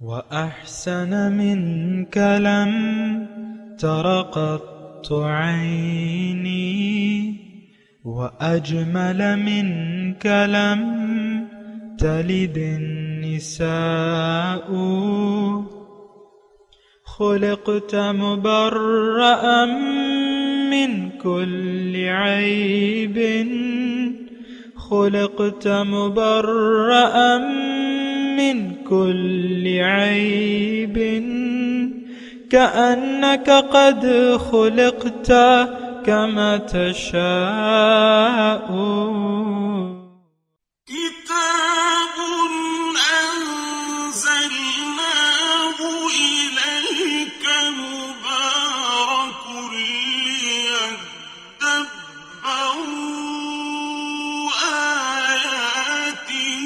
وأحسن منك لم تر قط عيني وأجمل منك لم تلد النساء خلقت مبرأ من كل عيب خلقت مبرأ من كل عيب كأنك قد خلقت كما تشاء كتاب أنزلناه إليك مبارك ليدبروا آياته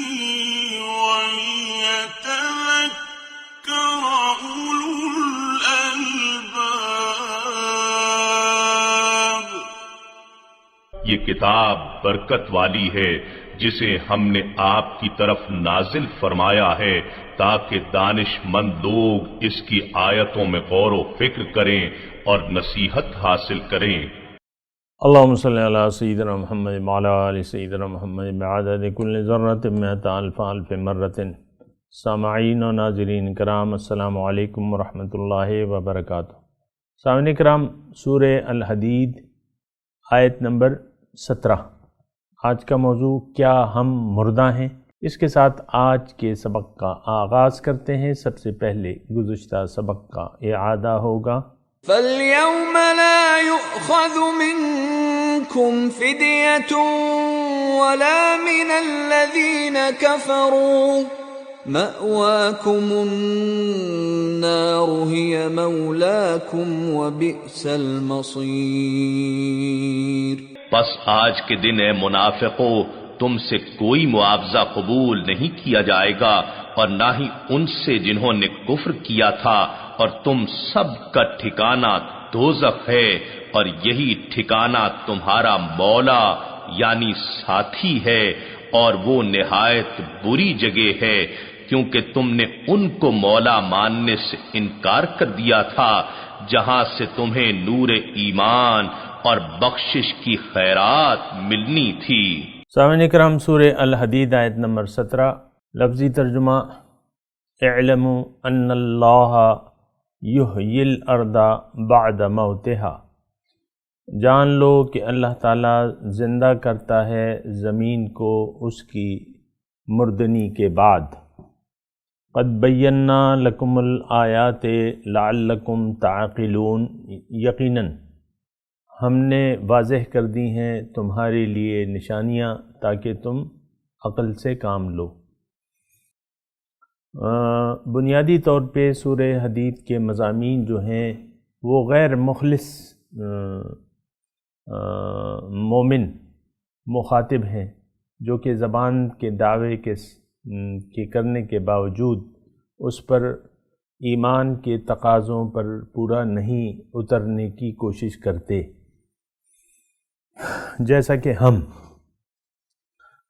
وليتذكر أولو الألباب۔ یہ کتاب برکت والی ہے جسے ہم نے آپ کی طرف نازل فرمایا ہے تاکہ دانش مند لوگ اس کی آیتوں میں غور و فکر کریں اور نصیحت حاصل کریں۔ اللہم صلی علی سیدنا محمد وعلی آل سیدنا محمد بعدد کل ذرۃ مئۃ الف الف مرۃ۔ سامعین و ناظرین کرام، السلام علیکم ورحمۃ اللہ وبرکاتہ۔ سامعین کرام، سورہ الحدید آیت نمبر 17۔ آج کا موضوع کیا ہم مردہ ہیں؟ اس کے ساتھ آج کے سبق کا آغاز کرتے ہیں۔ سب سے پہلے گزشتہ سبق کا اعادہ ہوگا۔ فَالْيَوْمَ لَا يُؤْخَذُ مِنكُمْ فِدْيَةٌ وَلَا مِنَ الَّذِينَ كَفَرُوا مَأْوَاكُمُ النَّارُ هِيَ مَوْلَاكُمْ وَبِئْسَ الْمَصِيرُ۔ بس آج کے دن اے منافقو، تم سے کوئی معاوضہ قبول نہیں کیا جائے گا اور نہ ہی ان سے جنہوں نے کفر کیا تھا، اور تم سب کا ٹھکانہ دوزخ ہے، اور یہی ٹھکانہ تمہارا مولا یعنی ساتھی ہے، اور وہ نہایت بری جگہ ہے، کیونکہ تم نے ان کو مولا ماننے سے انکار کر دیا تھا جہاں سے تمہیں نور ایمان اور بخشش کی خیرات ملنی تھی۔ سامعین کرام، سورہ الحدید آیت نمبر 17، لفظی ترجمہ: اعلموا ان اللہ یحیی الارض بعد موتہا۔ جان لو کہ اللہ تعالیٰ زندہ کرتا ہے زمین کو اس کی مردنی کے بعد۔ قد بینا لکم الآیات لعلکم تعقلون، یقیناً ہم نے واضح کر دی ہیں تمہارے لیے نشانیاں تاکہ تم عقل سے کام لو۔ بنیادی طور پہ سورہ حدید کے مضامین جو ہیں وہ غیر مخلص مومن مخاطب ہیں، جو کہ زبان کے دعوے کے کرنے کے باوجود اس پر ایمان کے تقاضوں پر پورا نہیں اترنے کی کوشش کرتے۔ جیسا کہ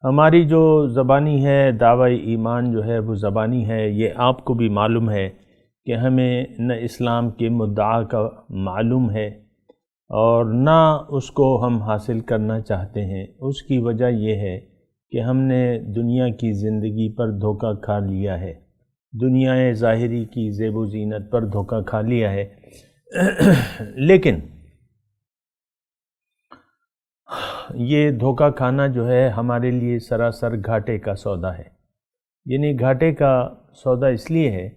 ہماری جو زبانی ہے دعوی ایمان جو ہے وہ زبانی ہے، یہ آپ کو بھی معلوم ہے کہ ہمیں نہ اسلام کے مدعا کا معلوم ہے اور نہ اس کو ہم حاصل کرنا چاہتے ہیں۔ اس کی وجہ یہ ہے کہ ہم نے دنیا کی زندگی پر دھوکہ کھا لیا ہے، دنیا ظاہری کی زیب و زینت پر دھوکہ کھا لیا ہے، لیکن یہ دھوکہ کھانا جو ہے ہمارے لیے سراسر گھاٹے کا سودا ہے۔ یعنی گھاٹے کا سودا اس لیے ہے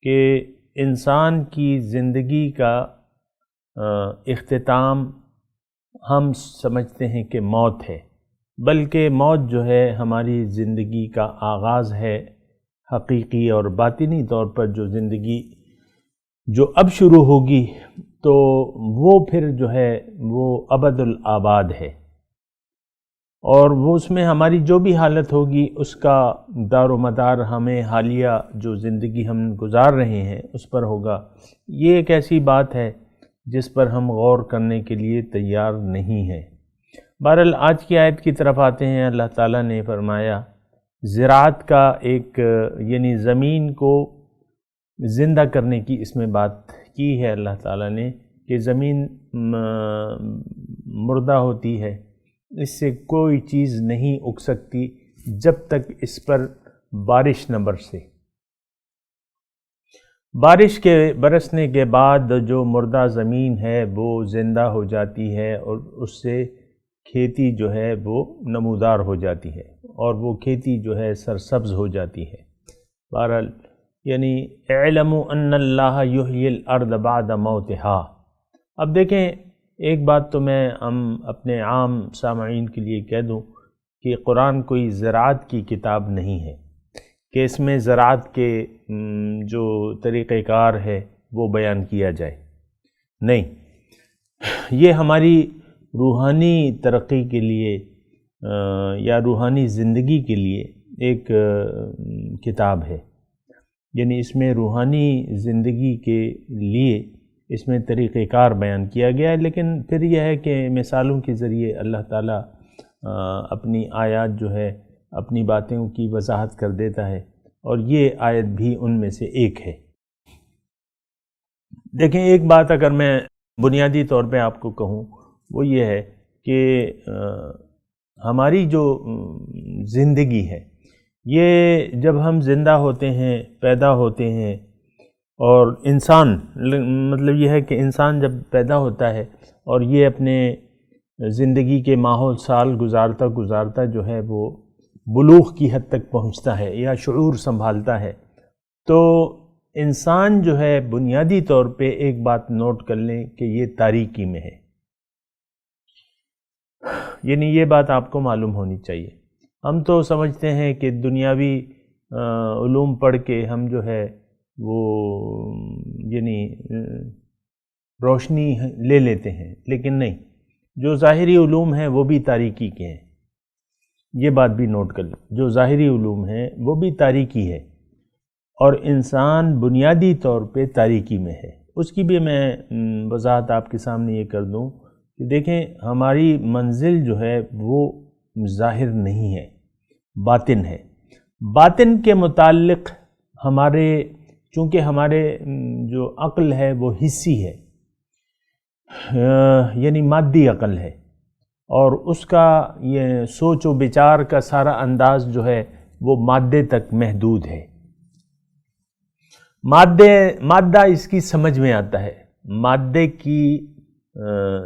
کہ انسان کی زندگی کا اختتام ہم سمجھتے ہیں کہ موت ہے، بلکہ موت جو ہے ہماری زندگی کا آغاز ہے، حقیقی اور باطنی طور پر جو زندگی جو اب شروع ہوگی تو وہ پھر جو ہے وہ ابد الآباد ہے، اور وہ اس میں ہماری جو بھی حالت ہوگی اس کا دار و مدار ہمیں حالیہ جو زندگی ہم گزار رہے ہیں اس پر ہوگا۔ یہ ایک ایسی بات ہے جس پر ہم غور کرنے کے لیے تیار نہیں ہیں۔ بہرحال آج کی آیت کی طرف آتے ہیں۔ اللہ تعالیٰ نے فرمایا زراعت کا ایک یعنی زمین کو زندہ کرنے کی اس میں بات کی ہے اللہ تعالیٰ نے کہ زمین مردہ ہوتی ہے، اس سے کوئی چیز نہیں اگ سکتی جب تک اس پر بارش نہ برسے۔ بارش کے برسنے کے بعد جو مردہ زمین ہے وہ زندہ ہو جاتی ہے اور اس سے کھیتی جو ہے وہ نمودار ہو جاتی ہے اور وہ کھیتی جو ہے سرسبز ہو جاتی ہے۔ بہرحال یعنی اعلموا ان اللہ یحیی الارض بعد موتہا۔ اب دیکھیں ایک بات تو میں اپنے عام سامعین کے لیے کہہ دوں کہ قرآن کوئی زراعت کی کتاب نہیں ہے کہ اس میں زراعت کے جو طریقہ کار ہے وہ بیان کیا جائے، نہیں، یہ ہماری روحانی ترقی کے لیے یا روحانی زندگی کے لیے ایک کتاب ہے، یعنی اس میں روحانی زندگی کے لیے اس میں طریقہ کار بیان کیا گیا ہے، لیکن پھر یہ ہے کہ مثالوں کے ذریعے اللہ تعالیٰ اپنی آیات جو ہے اپنی باتوں کی وضاحت کر دیتا ہے، اور یہ آیت بھی ان میں سے ایک ہے۔ دیکھیں ایک بات اگر میں بنیادی طور پہ آپ کو کہوں وہ یہ ہے کہ ہماری جو زندگی ہے یہ جب ہم زندہ ہوتے ہیں، پیدا ہوتے ہیں، اور انسان مطلب یہ ہے کہ انسان جب پیدا ہوتا ہے اور یہ اپنے زندگی کے ماحول سال گزارتا جو ہے وہ بلوغ کی حد تک پہنچتا ہے یا شعور سنبھالتا ہے، تو انسان جو ہے بنیادی طور پہ ایک بات نوٹ کر لیں کہ یہ تاریکی میں ہے، یعنی یہ بات آپ کو معلوم ہونی چاہیے۔ ہم تو سمجھتے ہیں کہ دنیاوی علوم پڑھ کے ہم جو ہے وہ یعنی روشنی لے لیتے ہیں، لیکن نہیں، جو ظاہری علوم ہیں وہ بھی تاریکی کے ہیں، یہ بات بھی نوٹ کر لیں، جو ظاہری علوم ہیں وہ بھی تاریکی ہے، اور انسان بنیادی طور پہ تاریکی میں ہے۔ اس کی بھی میں وضاحت آپ کے سامنے یہ کر دوں کہ دیکھیں ہماری منزل جو ہے وہ ظاہر نہیں ہے، باطن ہے۔ باطن کے متعلق ہمارے چونکہ ہمارے جو عقل ہے وہ حسی ہے، یعنی مادی عقل ہے، اور اس کا یہ سوچ و بچار کا سارا انداز جو ہے وہ مادے تک محدود ہے۔ مادہ اس کی سمجھ میں آتا ہے، مادے کی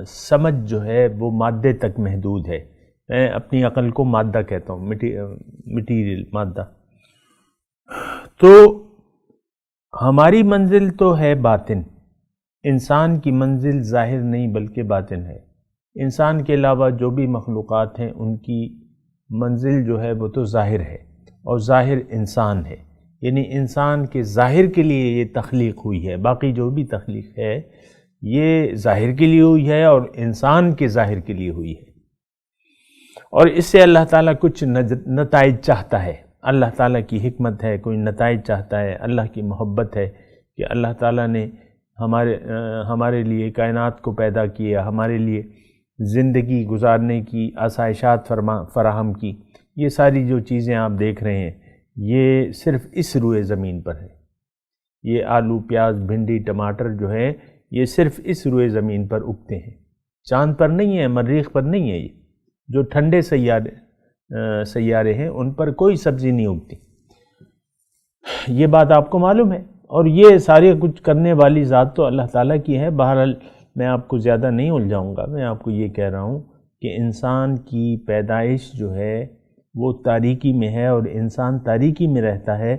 سمجھ جو ہے وہ مادے تک محدود ہے۔ میں اپنی عقل کو مادہ کہتا ہوں، مٹیریل، مادہ۔ تو ہماری منزل تو ہے باطن، انسان کی منزل ظاہر نہیں بلکہ باطن ہے۔ انسان کے علاوہ جو بھی مخلوقات ہیں ان کی منزل جو ہے وہ تو ظاہر ہے، اور ظاہر انسان ہے، یعنی انسان کے ظاہر کے لیے یہ تخلیق ہوئی ہے۔ باقی جو بھی تخلیق ہے یہ ظاہر کے لیے ہوئی ہے اور انسان کے ظاہر کے لیے ہوئی ہے، اور اس سے اللہ تعالیٰ کچھ نتائج چاہتا ہے۔ اللہ تعالیٰ کی حکمت ہے، کوئی نتائج چاہتا ہے، اللہ کی محبت ہے کہ اللہ تعالیٰ نے ہمارے لیے کائنات کو پیدا کیا، ہمارے لیے زندگی گزارنے کی آسائشات فراہم کی۔ یہ ساری جو چیزیں آپ دیکھ رہے ہیں یہ صرف اس روئے زمین پر ہے۔ یہ آلو، پیاز، بھنڈی، ٹماٹر جو ہے یہ صرف اس روئے زمین پر اگتے ہیں، چاند پر نہیں ہے، مریخ پر نہیں ہے۔ یہ جو ٹھنڈے سیارے ہیں ان پر کوئی سبزی نہیں اگتی، یہ بات آپ کو معلوم ہے، اور یہ سارے کچھ کرنے والی ذات تو اللہ تعالیٰ کی ہے۔ بہرحال میں آپ کو زیادہ نہیں الجھاؤں گا، میں آپ کو یہ کہہ رہا ہوں کہ انسان کی پیدائش جو ہے وہ تاریکی میں ہے، اور انسان تاریکی میں رہتا ہے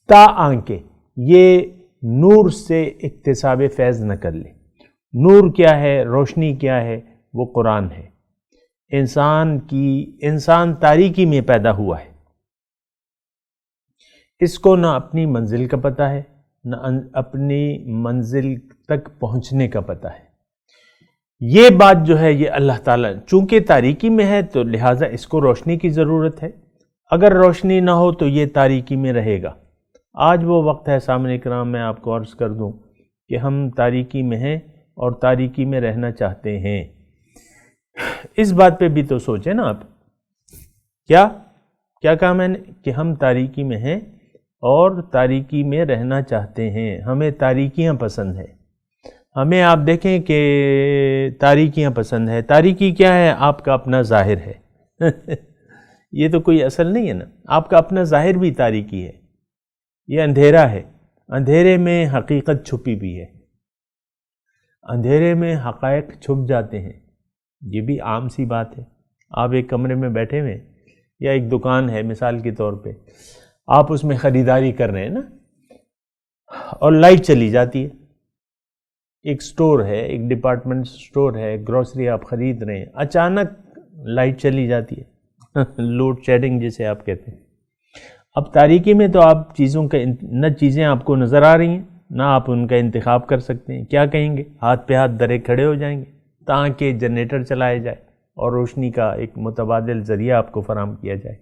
تاکہ یہ نور سے اکتساب فیض نہ کر لے۔ نور کیا ہے، روشنی کیا ہے؟ وہ قرآن ہے۔ انسان تاریکی میں پیدا ہوا ہے، اس کو نہ اپنی منزل کا پتہ ہے، نہ اپنی منزل تک پہنچنے کا پتہ ہے۔ یہ بات جو ہے یہ اللہ تعالیٰ چونکہ تاریکی میں ہے تو لہٰذا اس کو روشنی کی ضرورت ہے، اگر روشنی نہ ہو تو یہ تاریکی میں رہے گا۔ آج وہ وقت ہے سامعین کرام، میں آپ کو عرض کر دوں کہ ہم تاریکی میں ہیں اور تاریکی میں رہنا چاہتے ہیں۔ اس بات پہ بھی تو سوچیں نا آپ، کیا کہا میں نے کہ ہم تاریکی میں ہیں اور تاریکی میں رہنا چاہتے ہیں. ہمیں تاریکیاں پسند ہیں. ہمیں آپ دیکھیں کہ تاریکیاں پسند ہے. تاریکی کیا ہے؟ آپ کا اپنا ظاہر ہے. یہ تو کوئی اصل نہیں ہے نا. آپ کا اپنا ظاہر بھی تاریکی ہے. یہ اندھیرا ہے. اندھیرے میں حقیقت چھپی بھی ہے. اندھیرے میں حقائق چھپ جاتے ہیں. یہ بھی عام سی بات ہے. آپ ایک کمرے میں بیٹھے ہوئے یا ایک دکان ہے مثال کے طور پہ، آپ اس میں خریداری کر رہے ہیں نا، اور لائٹ چلی جاتی ہے. ایک سٹور ہے، ایک ڈپارٹمنٹ سٹور ہے، گروسری آپ خرید رہے ہیں، اچانک لائٹ چلی جاتی ہے. لوڈ شیڈنگ جسے آپ کہتے ہیں. اب تاریکی میں تو آپ چیزوں کا نہ چیزیں آپ کو نظر آ رہی ہیں، نہ آپ ان کا انتخاب کر سکتے ہیں. کیا کہیں گے؟ ہاتھ پہ ہاتھ دھرے کھڑے ہو جائیں گے تاکہ جنریٹر چلائے جائے اور روشنی کا ایک متبادل ذریعہ آپ کو فراہم کیا جائے.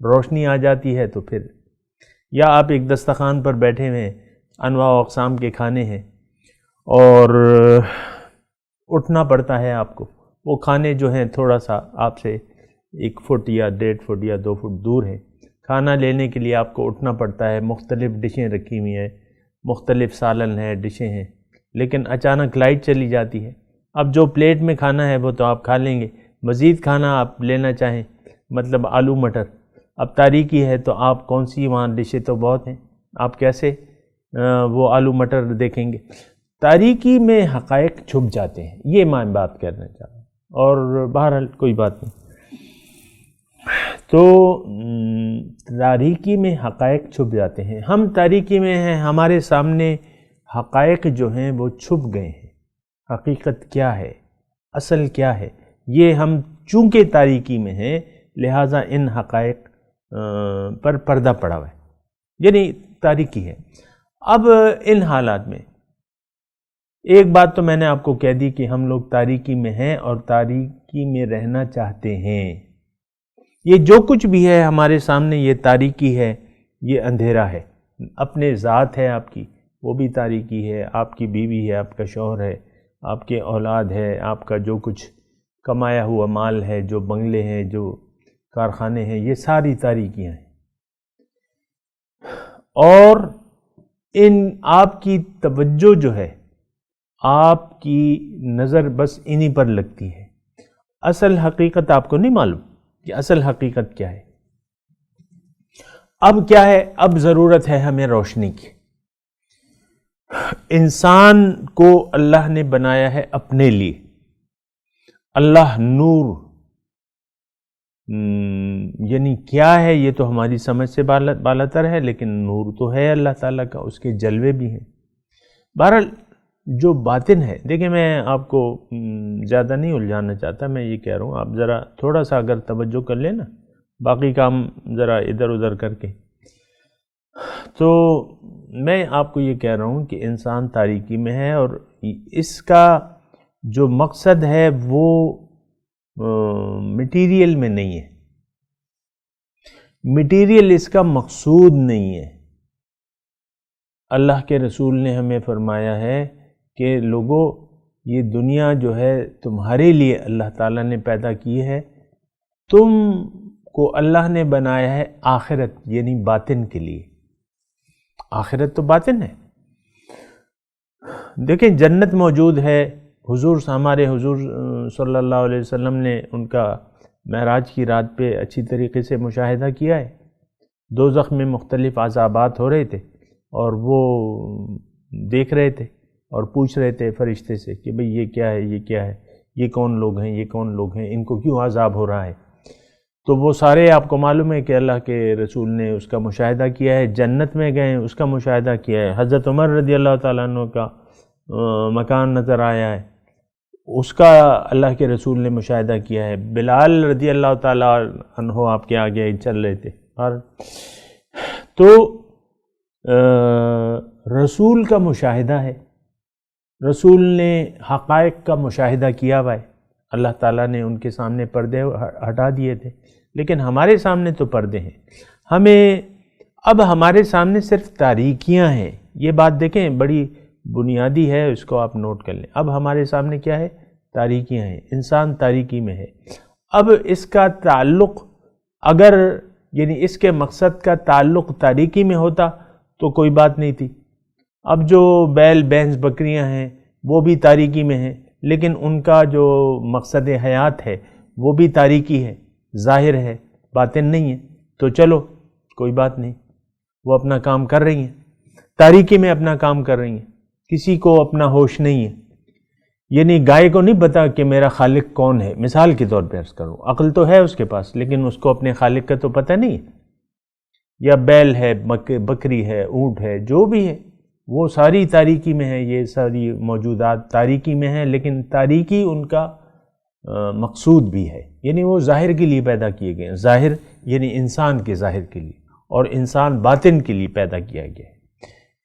روشنی آ جاتی ہے تو پھر، یا آپ ایک دسترخوان پر بیٹھے ہوئے ہیں، انواع و اقسام کے کھانے ہیں اور اٹھنا پڑتا ہے آپ کو. وہ کھانے جو ہیں تھوڑا سا آپ سے 1 فٹ یا 1.5 فٹ یا 2 فٹ دور ہیں. کھانا لینے کے لیے آپ کو اٹھنا پڑتا ہے. مختلف ڈشیں رکھی ہوئی ہیں، مختلف سالن ہیں، ڈشیں ہیں، لیکن اچانک لائٹ چلی جاتی ہے. اب جو پلیٹ میں کھانا ہے وہ تو آپ کھا لیں گے، مزید کھانا آپ لینا چاہیں، مطلب آلو مٹر، اب تاریکی ہے تو آپ کون سی، وہاں ڈشیں تو بہت ہیں، آپ کیسے وہ آلو مٹر دیکھیں گے؟ تاریکی میں حقائق چھپ جاتے ہیں. یہ میں بات کرنا چاہ رہا ہوں. اور بہرحال کوئی بات نہیں. تو تاریکی میں حقائق چھپ جاتے ہیں. ہم تاریکی میں ہیں، ہمارے سامنے حقائق جو ہیں وہ چھپ گئے ہیں. حقیقت کیا ہے، اصل کیا ہے، یہ ہم چونکہ تاریکی میں ہیں لہٰذا ان حقائق پر پردہ پڑا ہوا ہے، یعنی تاریکی ہے. اب ان حالات میں ایک بات تو میں نے آپ کو کہہ دی کہ ہم لوگ تاریکی میں ہیں اور تاریکی میں رہنا چاہتے ہیں. یہ جو کچھ بھی ہے ہمارے سامنے یہ تاریکی ہے، یہ اندھیرا ہے. اپنے ذات ہے آپ کی، وہ بھی تاریکی ہے. آپ کی بیوی ہے، آپ کا شوہر ہے، آپ کے اولاد ہے، آپ کا جو کچھ کمایا ہوا مال ہے، جو بنگلے ہیں، جو کارخانے ہیں، یہ ساری تاریکیاں ہیں. اور ان آپ کی توجہ جو ہے، آپ کی نظر بس انہی پر لگتی ہے. اصل حقیقت آپ کو نہیں معلوم کہ اصل حقیقت کیا ہے. اب کیا ہے؟ اب ضرورت ہے ہمیں روشنی کی. انسان کو اللہ نے بنایا ہے اپنے لیے. اللہ نور یعنی کیا ہے یہ تو ہماری سمجھ سے بالاتر ہے، لیکن نور تو ہے اللہ تعالیٰ کا، اس کے جلوے بھی ہیں. بہرحال جو باطن ہے، دیکھیں میں آپ کو زیادہ نہیں الجھانا چاہتا، میں یہ کہہ رہا ہوں آپ ذرا تھوڑا سا اگر توجہ کر لیں نا، باقی کام ذرا ادھر ادھر کر کے. تو میں آپ کو یہ کہہ رہا ہوں کہ انسان تاریکی میں ہے اور اس کا جو مقصد ہے وہ مٹیریل میں نہیں ہے. مٹیریل اس کا مقصود نہیں ہے. اللہ کے رسول نے ہمیں فرمایا ہے کہ لوگوں یہ دنیا جو ہے تمہارے لیے اللہ تعالیٰ نے پیدا کی ہے، تم کو اللہ نے بنایا ہے آخرت یعنی باطن کے لیے. آخرت تو باطن ہے. دیکھیں جنت موجود ہے. ہمارے حضور صلی اللہ علیہ وسلم نے ان کا معراج کی رات پہ اچھی طریقے سے مشاہدہ کیا ہے. دوزخ میں مختلف عذابات ہو رہے تھے اور وہ دیکھ رہے تھے اور پوچھ رہے تھے فرشتے سے کہ بھئی یہ کیا ہے، یہ کیا ہے، یہ کون لوگ ہیں، یہ کون لوگ ہیں، ان کو کیوں عذاب ہو رہا ہے. تو وہ سارے آپ کو معلوم ہے کہ اللہ کے رسول نے اس کا مشاہدہ کیا ہے. جنت میں گئے اس کا مشاہدہ کیا ہے. حضرت عمر رضی اللہ تعالیٰ عنہ کا مکان نظر آیا ہے، اس کا اللہ کے رسول نے مشاہدہ کیا ہے. بلال رضی اللہ تعالیٰ عنہ آپ کے آگے چل رہے تھے. اور تو رسول کا مشاہدہ ہے. رسول نے حقائق کا مشاہدہ کیا ہوا ہے. اللہ تعالیٰ نے ان کے سامنے پردے ہٹا دیے تھے، لیکن ہمارے سامنے تو پردے ہیں. اب ہمارے سامنے صرف تاریکیاں ہیں. یہ بات دیکھیں بڑی بنیادی ہے، اس کو آپ نوٹ کر لیں. اب ہمارے سامنے کیا ہے؟ تاریکیاں ہیں. انسان تاریکی میں ہے. اب اس کا تعلق اگر یعنی اس کے مقصد کا تعلق تاریکی میں ہوتا تو کوئی بات نہیں تھی. اب جو بیل بینس بکریاں ہیں وہ بھی تاریکی میں ہیں، لیکن ان کا جو مقصد حیات ہے وہ بھی تاریکی ہے، ظاہر ہے، باطن نہیں ہے. تو چلو کوئی بات نہیں، وہ اپنا کام کر رہی ہیں، تاریکی میں اپنا کام کر رہی ہیں، کسی کو اپنا ہوش نہیں ہے. یعنی گائے کو نہیں پتا کہ میرا خالق کون ہے، مثال کے طور پہ عرض کروں، عقل تو ہے اس کے پاس لیکن اس کو اپنے خالق کا تو پتہ نہیں ہے. یا بیل ہے، بکری ہے، اونٹ ہے، جو بھی ہے وہ ساری تاریکی میں ہے. یہ ساری موجودات تاریکی میں ہیں، لیکن تاریکی ان کا مقصود بھی ہے. یعنی وہ ظاہر کے لیے پیدا کیے گئے ہیں. ظاہر یعنی انسان کے ظاہر کے لیے، اور انسان باطن کے لیے پیدا کیا گیا ہے.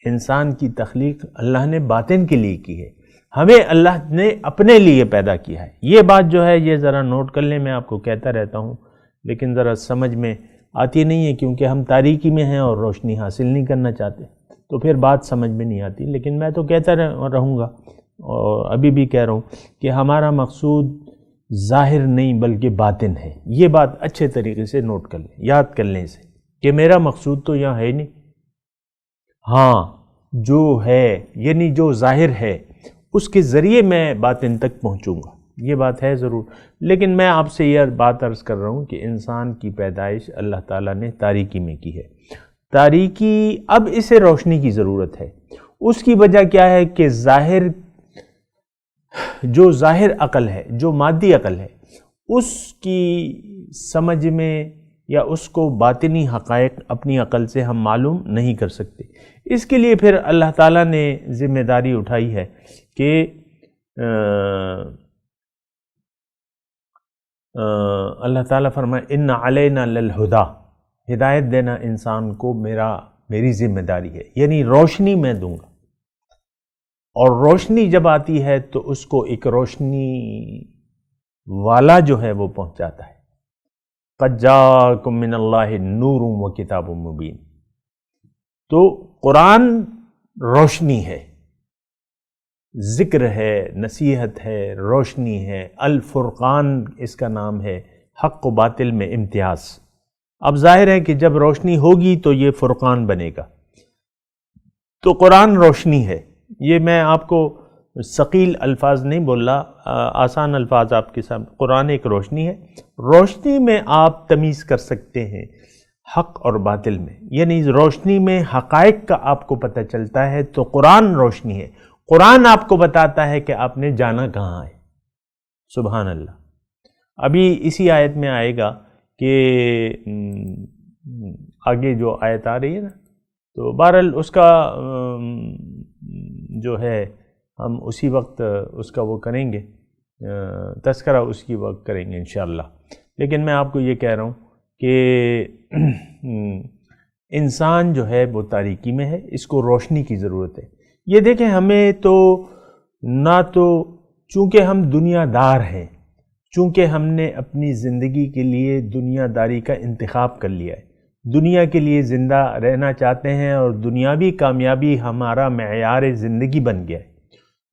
انسان کی تخلیق اللہ نے باطن کے لیے کی ہے، ہمیں اللہ نے اپنے لیے پیدا کیا ہے. یہ بات جو ہے یہ ذرا نوٹ کر لیں. میں آپ کو کہتا رہتا ہوں لیکن ذرا سمجھ میں آتی نہیں ہے، کیونکہ ہم تاریکی میں ہیں اور روشنی حاصل نہیں کرنا چاہتے، تو پھر بات سمجھ میں نہیں آتی. لیکن میں تو کہتا رہوں گا، اور ابھی بھی کہہ رہا ہوں کہ ہمارا مقصود ظاہر نہیں بلکہ باطن ہے. یہ بات اچھے طریقے سے نوٹ کر لیں، یاد کر لیں اسے، کہ میرا مقصود تو یہاں ہے نہیں. ہاں جو ہے یعنی جو ظاہر ہے اس کے ذریعے میں باطن تک پہنچوں گا، یہ بات ہے ضرور. لیکن میں آپ سے یہ بات عرض کر رہا ہوں کہ انسان کی پیدائش اللہ تعالیٰ نے تاریکی میں کی ہے. تاریکی، اب اسے روشنی کی ضرورت ہے. اس کی وجہ کیا ہے کہ جو ظاہر عقل ہے، جو مادی عقل ہے، اس کی سمجھ میں یا اس کو باطنی حقائق اپنی عقل سے ہم معلوم نہیں کر سکتے. اس کے لیے پھر اللہ تعالیٰ نے ذمہ داری اٹھائی ہے کہ اللہ تعالیٰ فرمائے ان علینا للہدا، ہدایت دینا انسان کو میری ذمہ داری ہے. یعنی روشنی میں دوں گا، اور روشنی جب آتی ہے تو اس کو ایک روشنی والا جو ہے وہ پہنچاتا ہے. قد جاءکم من اللہ نور و کتاب مبین. تو قرآن روشنی ہے، ذکر ہے، نصیحت ہے، روشنی ہے. الفرقان اس کا نام ہے، حق و باطل میں امتیاز. اب ظاہر ہے کہ جب روشنی ہوگی تو یہ فرقان بنے گا. تو قرآن روشنی ہے. یہ میں آپ کو ثقیل الفاظ نہیں بول رہا، آسان الفاظ آپ کے سامنے. قرآن ایک روشنی ہے. روشنی میں آپ تمیز کر سکتے ہیں حق اور باطل میں، یعنی روشنی میں حقائق کا آپ کو پتہ چلتا ہے. تو قرآن روشنی ہے. قرآن آپ کو بتاتا ہے کہ آپ نے جانا کہاں ہے. سبحان اللہ. ابھی اسی آیت میں آئے گا کہ آگے جو آیت آ رہی ہے نا، تو بہرحال اس کا جو ہے ہم اسی وقت اس کا وہ کریں گے، تذکرہ اس کی وقت کریں گے انشاءاللہ. لیکن میں آپ کو یہ کہہ رہا ہوں کہ انسان جو ہے وہ تاریکی میں ہے، اس کو روشنی کی ضرورت ہے. یہ دیکھیں ہمیں تو نہ تو چونکہ ہم دنیا دار ہیں، چونکہ ہم نے اپنی زندگی کے لیے دنیا داری کا انتخاب کر لیا ہے، دنیا کے لیے زندہ رہنا چاہتے ہیں، اور دنیاوی کامیابی ہمارا معیار زندگی بن گیا ہے.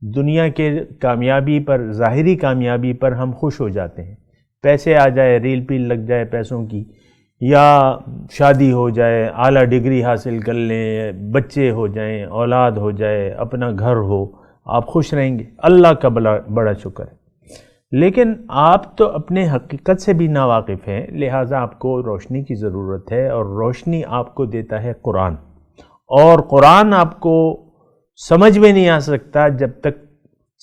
دنیا کے کامیابی پر، ظاہری کامیابی پر ہم خوش ہو جاتے ہیں. پیسے آ جائے، ریل پیل لگ جائے پیسوں کی، یا شادی ہو جائے، اعلیٰ ڈگری حاصل کر لیں، بچے ہو جائیں، اولاد ہو جائے، اپنا گھر ہو، آپ خوش رہیں گے. اللہ کا بڑا شکر ہے. لیکن آپ تو اپنے حقیقت سے بھی ناواقف ہیں، لہٰذا آپ کو روشنی کی ضرورت ہے، اور روشنی آپ کو دیتا ہے قرآن. اور قرآن آپ کو سمجھ میں نہیں آ سکتا جب تک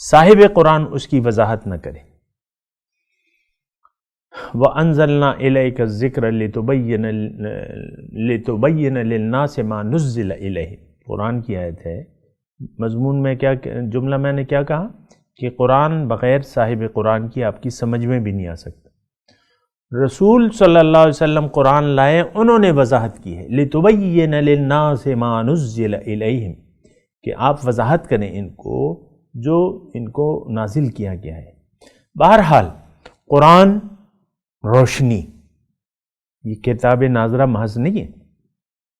صاحب قرآن اس کی وضاحت نہ کرے. وَأَنزَلْنَا إِلَيْكَ الذِّكْرَ لِتُبَيِّنَ لِلنَّاسِ مَا نُزِّلَ إِلَيْهِمْ. قرآن کی آیت ہے. مضمون میں کیا جملہ میں نے کیا کہا کہ قرآن بغیر صاحب قرآن کی آپ کی سمجھ میں بھی نہیں آ سکتا. رسول صلی اللہ علیہ وسلم قرآن لائے، انہوں نے وضاحت کی ہے. لِتُبَيِّنَ لِلنَّاسِ مَا نُزِّلَ إِلَيْهِمْ، کہ آپ وضاحت کریں ان کو جو ان کو نازل کیا گیا ہے. بہرحال قرآن روشنی، یہ کتاب ناظرہ محض نہیں ہے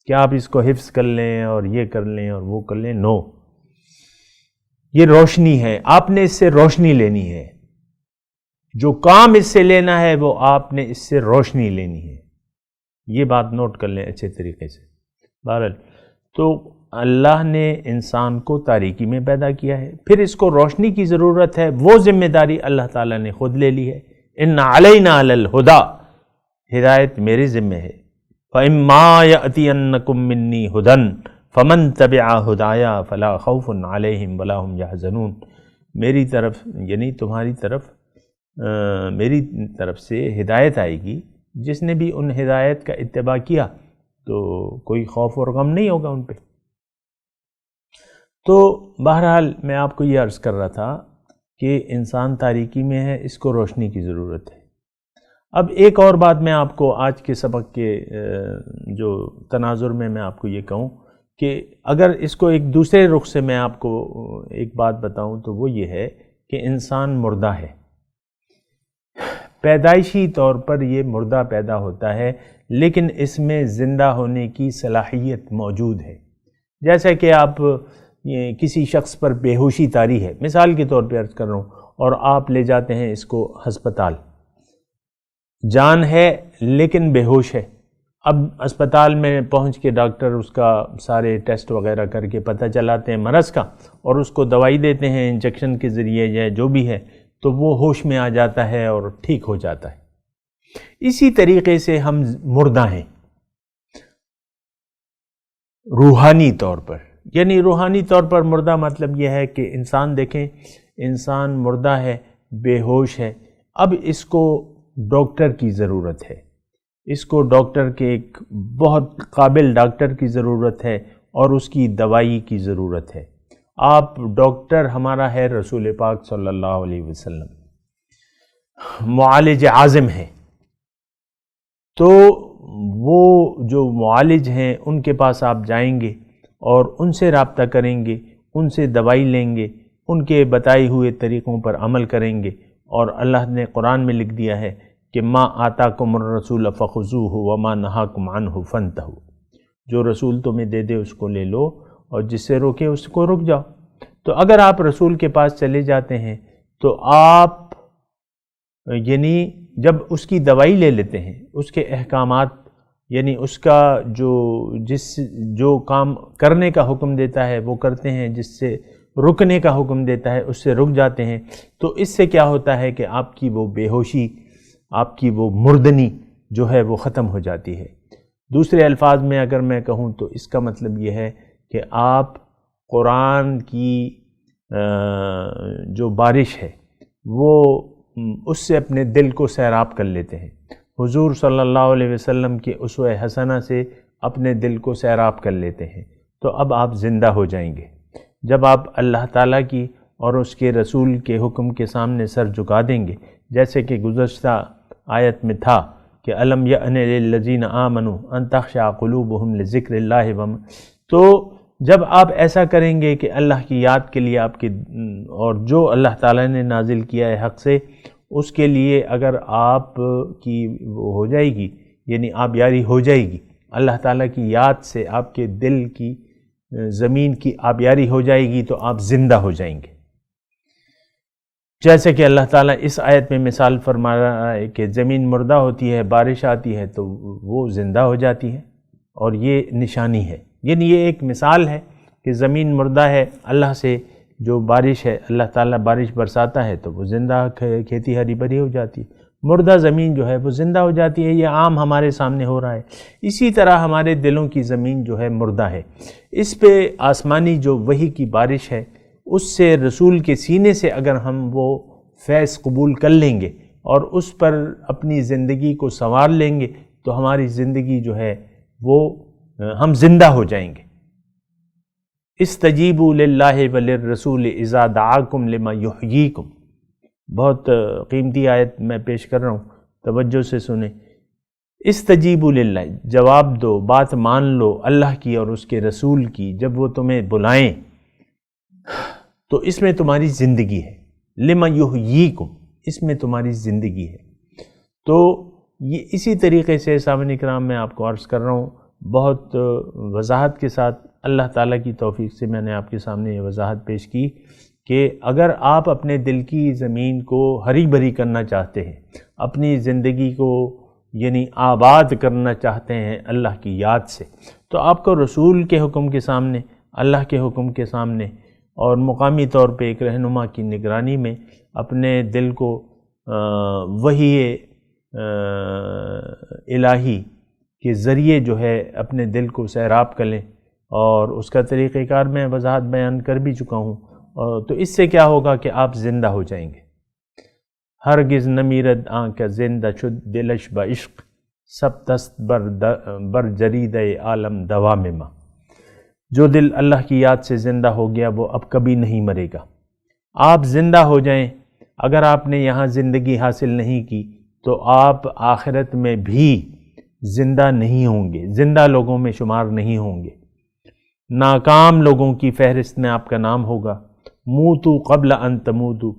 کہ آپ اس کو حفظ کر لیں اور یہ کر لیں اور وہ کر لیں. نو، یہ روشنی ہے. آپ نے اس سے روشنی لینی ہے. جو کام اس سے لینا ہے وہ آپ نے اس سے روشنی لینی ہے. یہ بات نوٹ کر لیں اچھے طریقے سے۔ بہرحال تو اللہ نے انسان کو تاریکی میں پیدا کیا ہے، پھر اس کو روشنی کی ضرورت ہے، وہ ذمہ داری اللہ تعالیٰ نے خود لے لی ہے۔ ان علینا علی الہدیٰ، ہدایت میرے ذمہ ہے۔ فَإِمَّا يَأْتِيَنَّكُم مِّنِّي هُدًى فَمَن تَبِعَ هُدَايَا فَلَا خَوْفٌ عَلَيْهِمْ وَلَا هُمْ يَحْزَنُونَ، میری طرف یعنی تمہاری طرف میری طرف سے ہدایت آئے گی، جس نے بھی ان ہدایت کا اتباع کیا تو کوئی خوف اور غم نہیں ہوگا ان پہ۔ تو بہرحال میں آپ کو یہ عرض کر رہا تھا کہ انسان تاریکی میں ہے، اس کو روشنی کی ضرورت ہے۔ اب ایک اور بات میں آپ کو آج کے سبق کے جو تناظر میں آپ کو یہ کہوں کہ اگر اس کو ایک دوسرے رخ سے میں آپ کو ایک بات بتاؤں تو وہ یہ ہے کہ انسان مردہ ہے، پیدائشی طور پر یہ مردہ پیدا ہوتا ہے، لیکن اس میں زندہ ہونے کی صلاحیت موجود ہے۔ جیسا کہ آپ کسی شخص پر بے ہوشی طاری ہے، مثال کے طور پہ عرض کر رہا ہوں، اور آپ لے جاتے ہیں اس کو ہسپتال، جان ہے لیکن بے ہوش ہے۔ اب اسپتال میں پہنچ کے ڈاکٹر اس کا سارے ٹیسٹ وغیرہ کر کے پتہ چلاتے ہیں مرض کا، اور اس کو دوائی دیتے ہیں انجیکشن کے ذریعے یا جو بھی ہے، تو وہ ہوش میں آ جاتا ہے اور ٹھیک ہو جاتا ہے۔ اسی طریقے سے ہم مردہ ہیں روحانی طور پر، یعنی روحانی طور پر مردہ مطلب یہ ہے کہ انسان دیکھیں، انسان مردہ ہے، بے ہوش ہے۔ اب اس کو ڈاکٹر کی ضرورت ہے، اس کو ڈاکٹر کے ایک بہت قابل ڈاکٹر کی ضرورت ہے اور اس کی دوائی کی ضرورت ہے۔ آپ ڈاکٹر ہمارا ہے رسول پاک صلی اللہ علیہ وسلم، معالج اعظم ہیں، تو وہ جو معالج ہیں ان کے پاس آپ جائیں گے اور ان سے رابطہ کریں گے، ان سے دوائی لیں گے، ان کے بتائے ہوئے طریقوں پر عمل کریں گے، اور اللہ نے قرآن میں لکھ دیا ہے کہ ما آتاکم الرسول فخذوہ وما نہاکم عنہ فانتہوا، جو رسول تمہیں دے دے اس کو لے لو، اور جس سے روکے اس کو رک جاؤ۔ تو اگر آپ رسول کے پاس چلے جاتے ہیں تو آپ یعنی جب اس کی دوائی لے لیتے ہیں، اس کے احکامات یعنی اس کا جو کام کرنے کا حکم دیتا ہے وہ کرتے ہیں، جس سے رکنے کا حکم دیتا ہے اس سے رک جاتے ہیں، تو اس سے کیا ہوتا ہے کہ آپ کی وہ بے ہوشی، آپ کی وہ مردنی جو ہے وہ ختم ہو جاتی ہے۔ دوسرے الفاظ میں اگر میں کہوں تو اس کا مطلب یہ ہے کہ آپ قرآن کی جو بارش ہے وہ اس سے اپنے دل کو سیراب کر لیتے ہیں، حضور صلی اللہ علیہ وسلم کے اسوہ حسنہ سے اپنے دل کو سیراب کر لیتے ہیں، تو اب آپ زندہ ہو جائیں گے۔ جب آپ اللہ تعالیٰ کی اور اس کے رسول کے حکم کے سامنے سر جھکا دیں گے، جیسے کہ گزشتہ آیت میں تھا کہ الم یأن للذین آمنوا ان تخشع قلوبہم لذکر اللہ تو جب آپ ایسا کریں گے کہ اللہ کی یاد کے لیے آپ کے اور جو اللہ تعالیٰ نے نازل کیا ہے حق سے، اس کے لیے اگر آپ کی وہ ہو جائے گی، یعنی آپ یاری ہو جائے گی اللہ تعالیٰ کی یاد سے، آپ کے دل کی زمین کی آبیاری ہو جائے گی، تو آپ زندہ ہو جائیں گے۔ جیسے کہ اللہ تعالیٰ اس آیت میں مثال فرما رہا ہے کہ زمین مردہ ہوتی ہے، بارش آتی ہے تو وہ زندہ ہو جاتی ہے، اور یہ نشانی ہے، یعنی یہ ایک مثال ہے کہ زمین مردہ ہے، اللہ سے جو بارش ہے، اللہ تعالیٰ بارش برساتا ہے تو وہ زندہ کھیتی ہری بھری ہو جاتی ہے، مردہ زمین جو ہے وہ زندہ ہو جاتی ہے۔ یہ عام ہمارے سامنے ہو رہا ہے۔ اسی طرح ہمارے دلوں کی زمین جو ہے مردہ ہے، اس پہ آسمانی جو وحی کی بارش ہے، اس سے رسول کے سینے سے اگر ہم وہ فیض قبول کر لیں گے اور اس پر اپنی زندگی کو سنوار لیں گے، تو ہماری زندگی جو ہے وہ ہم زندہ ہو جائیں گے۔ استجیبوا للہ وللرسول اذا دعاکم لما یحییکم، بہت قیمتی آیت میں پیش کر رہا ہوں، توجہ سے سنیں۔ استجیبوا للہ، جواب دو، بات مان لو اللہ کی اور اس کے رسول کی جب وہ تمہیں بلائیں، تو اس میں تمہاری زندگی ہے۔ لما یحییکم، اس میں تمہاری زندگی ہے۔ تو یہ اسی طریقے سے سامعین کرام میں آپ کو عرض کر رہا ہوں، بہت وضاحت کے ساتھ اللہ تعالیٰ کی توفیق سے میں نے آپ کے سامنے یہ وضاحت پیش کی کہ اگر آپ اپنے دل کی زمین کو ہری بھری کرنا چاہتے ہیں، اپنی زندگی کو یعنی آباد کرنا چاہتے ہیں اللہ کی یاد سے، تو آپ کو رسول کے حکم کے سامنے، اللہ کے حکم کے سامنے اور مقامی طور پہ ایک رہنما کی نگرانی میں اپنے دل کو وحی الہی کے ذریعے جو ہے اپنے دل کو سیراب کر لیں، اور اس کا طریقہ کار میں وضاحت بیان کر بھی چکا ہوں، تو اس سے کیا ہوگا کہ آپ زندہ ہو جائیں گے۔ ہرگز نمیرد آنکھ زندہ شد دلش با عشق، سب دست بر جرید عالم دوام ماں۔ جو دل اللہ کی یاد سے زندہ ہو گیا وہ اب کبھی نہیں مرے گا۔ آپ زندہ ہو جائیں، اگر آپ نے یہاں زندگی حاصل نہیں کی تو آپ آخرت میں بھی زندہ نہیں ہوں گے، زندہ لوگوں میں شمار نہیں ہوں گے، ناکام لوگوں کی فہرست میں آپ کا نام ہوگا۔ موتو قبل ان تموتو،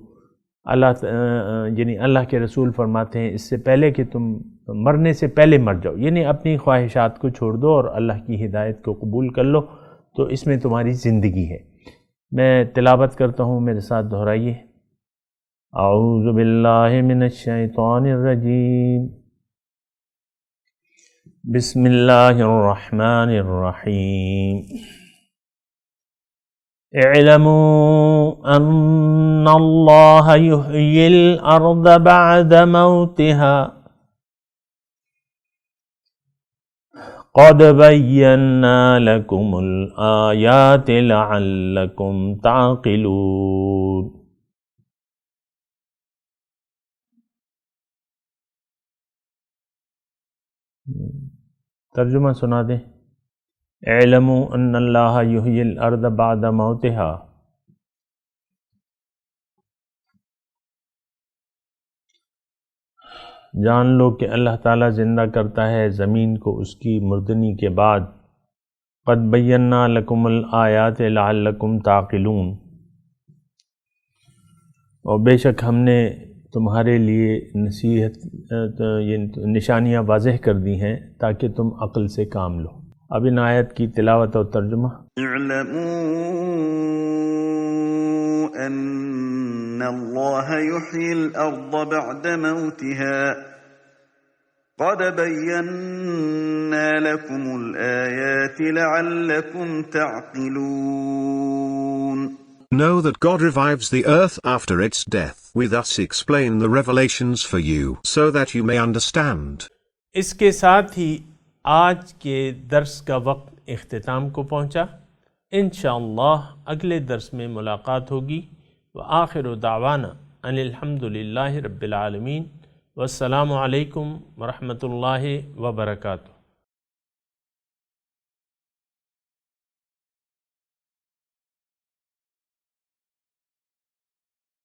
یعنی اللہ کے رسول فرماتے ہیں اس سے پہلے کہ تم مرنے سے پہلے مر جاؤ، یعنی اپنی خواہشات کو چھوڑ دو اور اللہ کی ہدایت کو قبول کر لو، تو اس میں تمہاری زندگی ہے۔ میں تلاوت کرتا ہوں، میرے ساتھ دہرائیے۔ اعوذ باللہ من الشیطان الرجیم، بسم اللہ الرحمن الرحیم۔ اعلموا ان اللہ یحیی الارض بعد موتها قد بینا لکم الآیات لعلکم تعقلون۔ ترجمہ سنا دیں۔ اعلموا ان اللہ یحیی الارض بعد موتها، جان لو کہ اللہ تعالیٰ زندہ کرتا ہے زمین کو اس کی مردنی کے بعد۔ قد بینا لکم الآیات لعلکم تعقلون، اور بے شک ہم نے تمہارے لیے نشانیاں واضح کر دی ہیں تاکہ تم عقل سے کام لو۔ اب ان آیت کی تلاوت اور ترجمہ۔ اعلموا ان اللہ یحیی الارض بعد موتها قد بینا لکم الآیات لعلکم تعقلون۔ Know that God revives the earth after its death. We thus explain the revelations for you, so that you may understand. اس کے ساتھ ہی آج کے درس کا وقت اختتام کو پہنچا۔ انشاءاللہ اگلے درس میں ملاقات ہوگی۔ وآخر دعوانا ان الحمدللہ رب العالمین، والسلام علیکم ورحمۃ اللہ وبرکاتہ۔